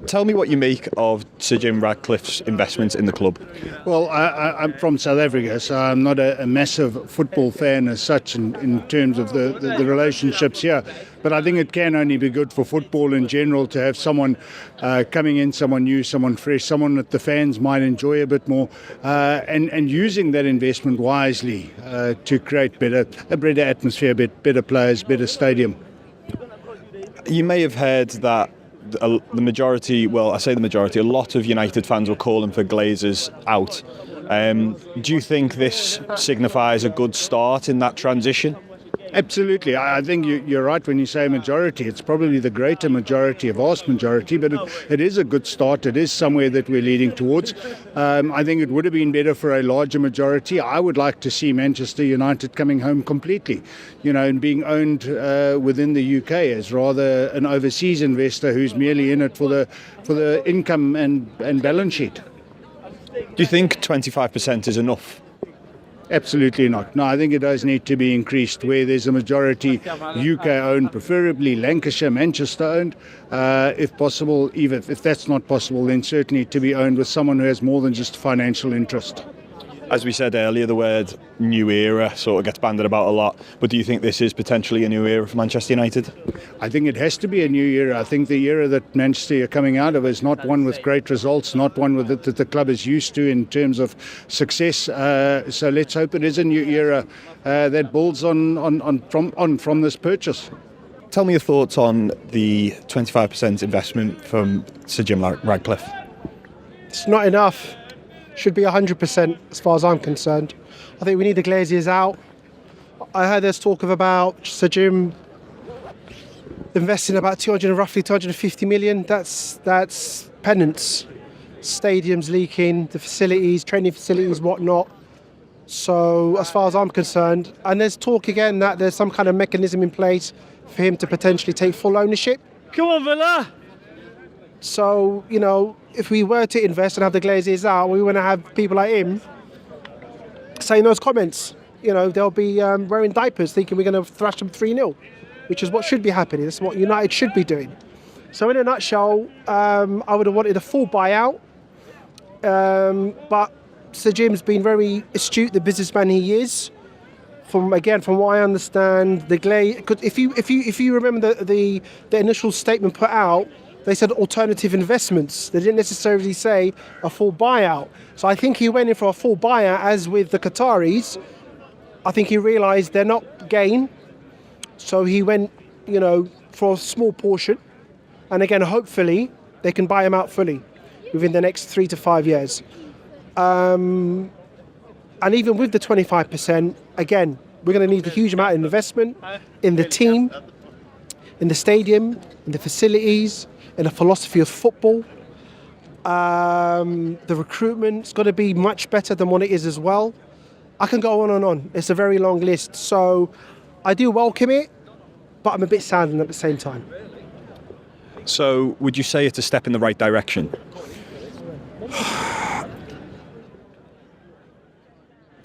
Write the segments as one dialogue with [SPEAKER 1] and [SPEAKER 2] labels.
[SPEAKER 1] Tell me what you make of Sir Jim Ratcliffe's investments in the club.
[SPEAKER 2] Well, I'm from South Africa, so I'm not a massive football fan as such in terms of the relationships here. But I think it can only be good for football in general to have someone coming in, someone new, someone fresh, someone that the fans might enjoy a bit more, and using that investment wisely to create a better atmosphere, better players, better stadium.
[SPEAKER 1] You may have heard that the majority, well, I say the majority, a lot of United fans were calling for Glazers out. Do you think this signifies a good start in that transition?
[SPEAKER 2] Absolutely. I think you're right when you say majority. It's probably the greater majority, a vast majority, but it is a good start. It is somewhere that we're leading towards. I think it would have been better for a larger majority. I would like to see Manchester United coming home completely, and being owned within the UK as rather an overseas investor who's merely in it for the income and balance sheet.
[SPEAKER 1] Do you think 25% is enough?
[SPEAKER 2] Absolutely not. No, I think it does need to be increased where there's a majority UK owned, preferably Lancashire, Manchester owned, if possible. Even if that's not possible, then certainly to be owned with someone who has more than just financial interest.
[SPEAKER 1] As we said earlier, the word new era sort of gets bandied about a lot, but do you think this is potentially a new era for Manchester United?
[SPEAKER 2] I think it has to be a new era. I think the era that Manchester are coming out of is not one with great results, not one that the club is used to in terms of success. So let's hope it is a new era that builds from this purchase.
[SPEAKER 1] Tell me your thoughts on the 25% investment from Sir Jim Ratcliffe.
[SPEAKER 3] It's not enough. Should be 100% as far as I'm concerned. I think we need the Glaziers out. I heard there's talk of about Sir Jim investing about roughly 250 million. That's penance. Stadiums leaking, the facilities, training facilities, whatnot. So as far as I'm concerned, and there's talk again that there's some kind of mechanism in place for him to potentially take full ownership.
[SPEAKER 4] Come on, Villa!
[SPEAKER 3] So, if we were to invest and have the Glaziers out, we want to have people like him saying those comments. They'll be wearing diapers thinking we're going to thrash them 3-0, which is what should be happening. That's what United should be doing. So in a nutshell, I would have wanted a full buyout. But Sir Jim's been very astute, the businessman he is. From what I understand, the Glaze. If you remember the initial statement put out, they said alternative investments. They didn't necessarily say a full buyout. So I think he went in for a full buyout, as with the Qataris. I think he realised they're not gain. So he went, for a small portion. And again, hopefully, they can buy him out fully within the next 3 to 5 years. And even with the 25%, again, we're going to need a huge amount of investment in the team, in the stadium, in the facilities, in the philosophy of football. The recruitment's got to be much better than what it is as well. I can go on and on. It's a very long list. So I do welcome it, but I'm a bit saddened at the same time.
[SPEAKER 1] So would you say it's a step in the right direction?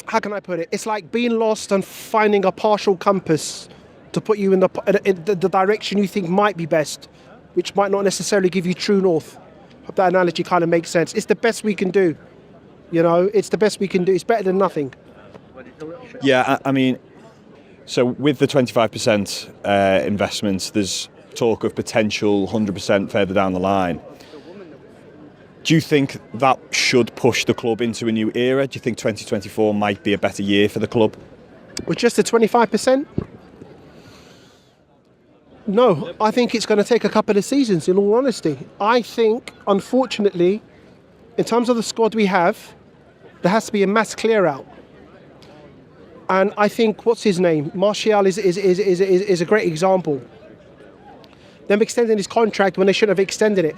[SPEAKER 3] How can I put it? It's like being lost and finding a partial compass to put you in the direction you think might be best, which might not necessarily give you true north. Hope that analogy kind of makes sense. It's the best we can do. It's the best we can do. It's better than nothing.
[SPEAKER 1] Yeah, I mean, so with the 25% investments, there's talk of potential 100% further down the line. Do you think that should push the club into a new era? Do you think 2024 might be a better year for the club?
[SPEAKER 3] With just the 25%? No, I think it's going to take a couple of seasons, in all honesty. I think, unfortunately, in terms of the squad we have, there has to be a mass clear-out. And I think, what's his name? Martial is a great example. Them extending his contract when they shouldn't have extended it.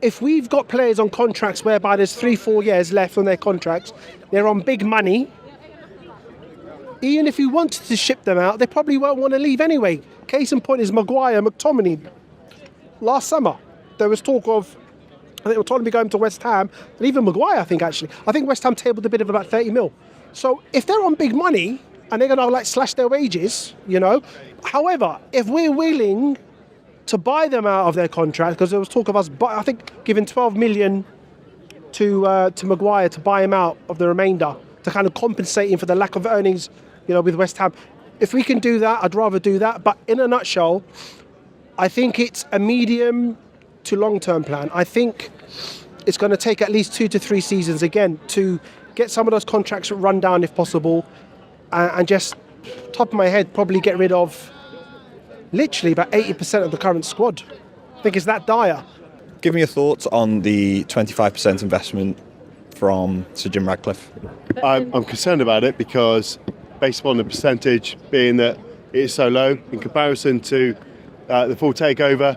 [SPEAKER 3] If we've got players on contracts whereby there's 3-4 years left on their contracts, they're on big money, even if we wanted to ship them out, they probably won't want to leave anyway. Case in point is Maguire, McTominay. Last summer, there was talk of, I think McTominay going to West Ham, and even Maguire, I think West Ham tabled a bid of about 30 mil. So if they're on big money, and they're going to slash their wages, However, if we're willing to buy them out of their contract, because there was talk of us, I think, giving 12 million to Maguire to buy him out of the remainder, to kind of compensate him for the lack of earnings, with West Ham. If we can do that, I'd rather do that. But in a nutshell, I think it's a medium to long-term plan. I think it's going to take at least 2 to 3 seasons again to get some of those contracts run down if possible, and just, top of my head, probably get rid of literally about 80% of the current squad. I think it's that dire.
[SPEAKER 1] Give me your thoughts on the 25% investment from Sir Jim Ratcliffe.
[SPEAKER 4] I'm concerned about it because, based upon the percentage being that it is so low in comparison to the full takeover,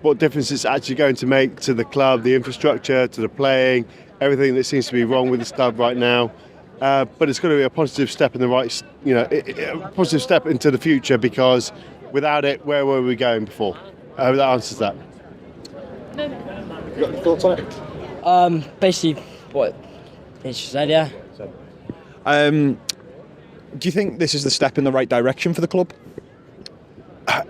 [SPEAKER 4] what difference it's actually going to make to the club, the infrastructure, to the playing, everything that seems to be wrong with this club right now. But it's going to be a positive step in the right, a positive step into the future, because without it, where were we going before? I hope that answers that.
[SPEAKER 1] You got any thoughts on it?
[SPEAKER 5] Basically, what it's said, yeah.
[SPEAKER 1] Do you think this is the step in the right direction for the club?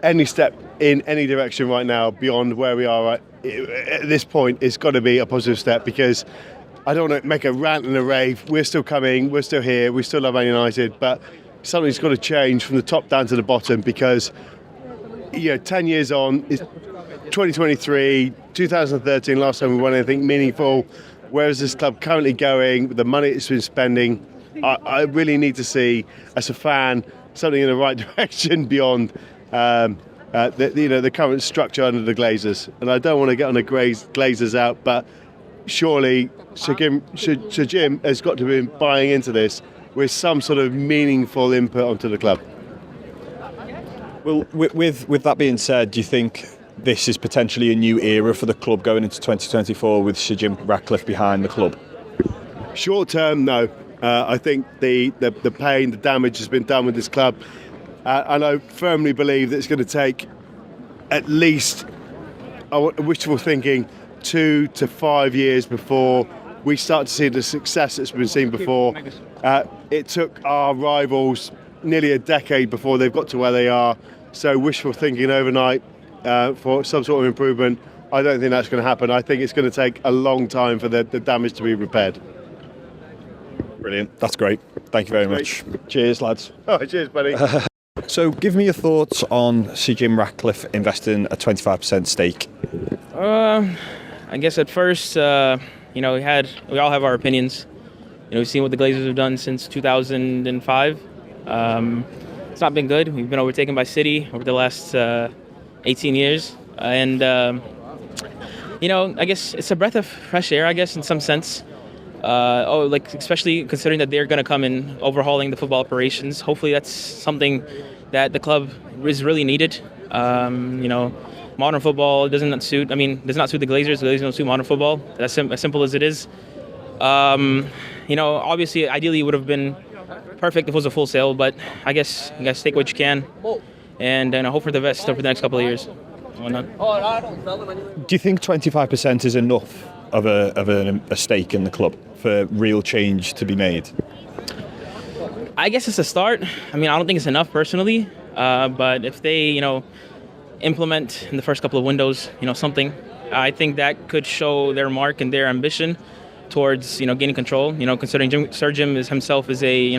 [SPEAKER 4] Any step in any direction right now beyond where we are at this point, it's got to be a positive step, because I don't want to make a rant and a rave. We're still coming, we're still here, we still love Man United, but something's got to change from the top down to the bottom, because 10 years on, it's 2023, 2013, last time we won anything meaningful. Where is this club currently going? The money it's been spending, I really need to see, as a fan, something in the right direction beyond the current structure under the Glazers. And I don't want to get on the Glazers out, but surely Sir Jim has got to be buying into this with some sort of meaningful input onto the club.
[SPEAKER 1] Well, with that being said, do you think this is potentially a new era for the club going into 2024 with Sir Jim Ratcliffe behind the club?
[SPEAKER 4] Short term, no. I think the pain, the damage has been done with this club. And I firmly believe that it's going to take at least, wishful thinking, 2 to 5 years before we start to see the success that's been seen before. It took our rivals nearly a decade before they've got to where they are. So wishful thinking overnight for some sort of improvement, I don't think that's going to happen. I think it's going to take a long time for the damage to be repaired.
[SPEAKER 1] Brilliant. That's great. Thank you very much. Cheers, lads.
[SPEAKER 4] Oh, cheers, buddy.
[SPEAKER 1] So give me your thoughts on Sir Jim Ratcliffe investing a 25% stake.
[SPEAKER 5] I guess at first, we all have our opinions. We've seen what the Glazers have done since 2005. It's not been good. We've been overtaken by City over the last 18 years. And, I guess it's a breath of fresh air, I guess, in some sense. Especially considering that they're going to come in overhauling the football operations. Hopefully that's something that the club is really needed. Modern football does not suit the Glazers. The Glazers don't suit modern football. That's as simple as it is. Obviously, ideally it would have been perfect if it was a full sale, but I guess you guys take what you can and hope for the best over the next couple of years. Why not?
[SPEAKER 1] Do you think 25% is enough of a stake in the club for real change to be made?
[SPEAKER 5] I guess it's a start. I don't think it's enough personally, but if they, implement in the first couple of windows, something, I think that could show their mark and their ambition towards, gaining control. Considering Sir Jim himself is a,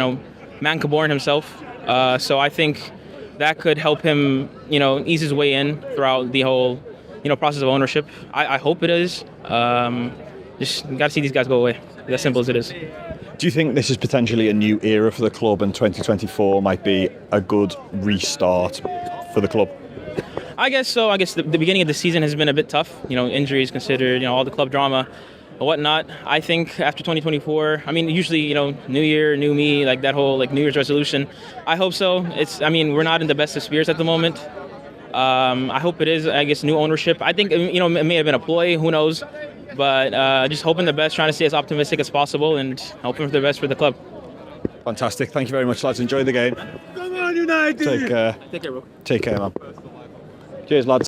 [SPEAKER 5] man born himself, so I think that could help him, ease his way in throughout the whole, process of ownership. I hope it is. Just got to see these guys go away. As simple as it is.
[SPEAKER 1] Do you think this is potentially a new era for the club and 2024 might be a good restart for the club?
[SPEAKER 5] I guess so. I guess the beginning of the season has been a bit tough. Injuries considered, all the club drama and whatnot. I think after 2024, usually, new year, new me, like that whole New Year's resolution. I hope so. We're not in the best of spirits at the moment. I hope it is, I guess, new ownership. I think, it may have been a ploy, who knows. But just hoping the best, trying to stay as optimistic as possible and hoping for the best for the club.
[SPEAKER 1] Fantastic. Thank you very much, lads. Enjoy the game.
[SPEAKER 4] Come on, United!
[SPEAKER 1] Take care.
[SPEAKER 5] Take care, bro.
[SPEAKER 1] Take care, man. Cheers, lads.